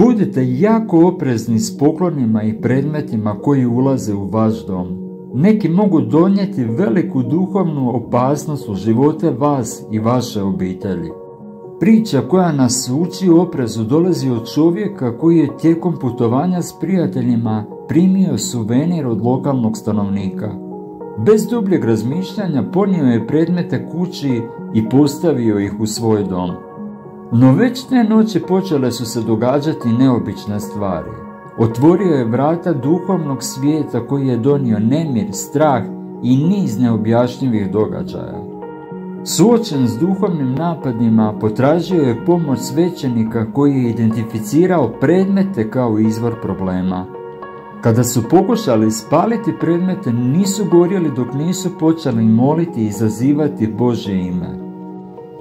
Budite jako oprezni s poklonima i predmetima koji ulaze u vaš dom. Neki mogu donijeti veliku duhovnu opasnost u živote vas i vaše obitelji. Priča koja nas uči oprezu dolazi od čovjeka koji je tijekom putovanja s prijateljima primio suvenir od lokalnog stanovnika. Bez dubljeg razmišljanja ponio je predmete kući i postavio ih u svoj dom. No već te noći počele su se događati neobične stvari. Otvorio je vrata duhovnog svijeta koji je donio nemir, strah i niz neobjašnjivih događaja. Suočen s duhovnim napadima, potražio je pomoć svećenika koji je identificirao predmete kao izvor problema. Kada su pokušali spaliti predmete, nisu gorjeli dok nisu počeli moliti i izazivati Božje ime.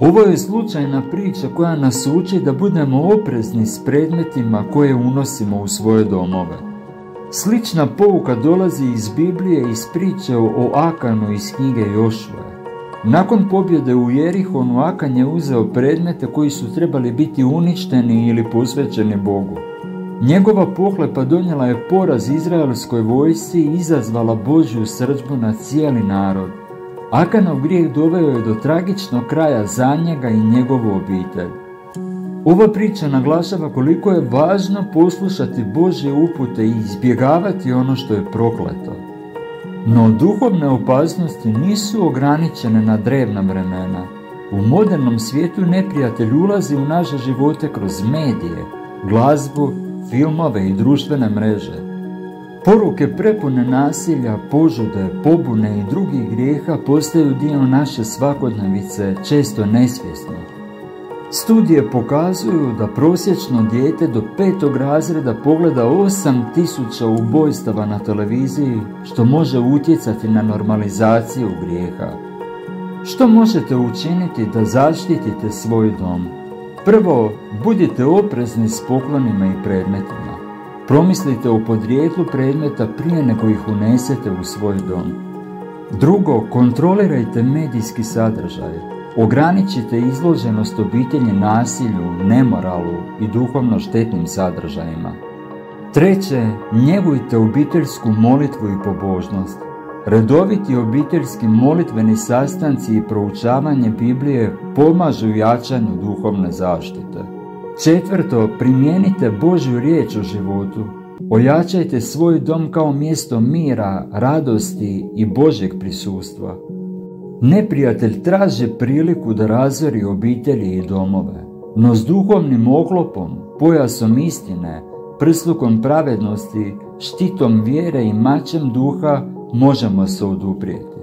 Ovo je slučajna priča koja nas uči da budemo oprezni s predmetima koje unosimo u svoje domove. Slična pouka dolazi iz Biblije iz priče o Akanu iz knjige Jošue. Nakon pobjede u Jerihonu, Akan je uzeo predmete koji su trebali biti uništeni ili posvećeni Bogu. Njegova pohlepa donijela je poraz izraelskoj vojsci i izazvala Božju srdžbu na cijeli narod. Akanov grijeh doveo je do tragičnog kraja za njega i njegovu obitelj. Ova priča naglašava koliko je važno poslušati Božje upute i izbjegavati ono što je prokleto. No duhovne opasnosti nisu ograničene na drevna vremena. U modernom svijetu neprijatelj ulazi u naše živote kroz medije, glazbu, filmove i društvene mreže. Poruke prepune nasilja, požude, pobune i drugih grijeha postaju dio naše svakodnevice, često nesvjesno. Studije pokazuju da prosječno dijete do 5. razreda pogleda 8000 ubojstava na televiziji, što može utjecati na normalizaciju grijeha. Što možete učiniti da zaštitite svoj dom? Prvo, budite oprezni s poklonima i predmetima. Promislite o podrijetlu predmeta prije nego ih unesete u svoj dom. Drugo, kontrolirajte medijski sadržaj. Ograničite izloženost obitelji nasilju, nemoralu i duhovno štetnim sadržajima. Treće, njegujte obiteljsku molitvu i pobožnost. Redoviti obiteljski molitveni sastanci i proučavanje Biblije pomažu jačanju duhovne zaštite. Četvrto, primijenite Božju riječ u životu. Ojačajte svoj dom kao mjesto mira, radosti i Božjeg prisustva. Neprijatelj traži priliku da razori obitelji i domove, no s duhovnim oklopom, pojasom istine, prslukom pravednosti, štitom vjere i mačem duha možemo se oduprijeti.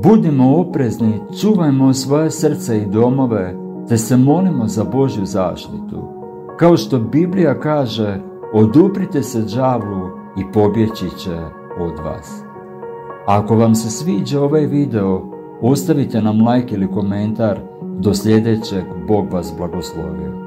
Budimo oprezni, čuvajmo svoje srca i domove, te se molimo za Božju zaštitu. Kao što Biblija kaže, oduprite se đavlu i pobjeći će od vas. Ako vam se sviđa ovaj video, ostavite nam like ili komentar. Do sljedećeg, Bog vas blagoslovio.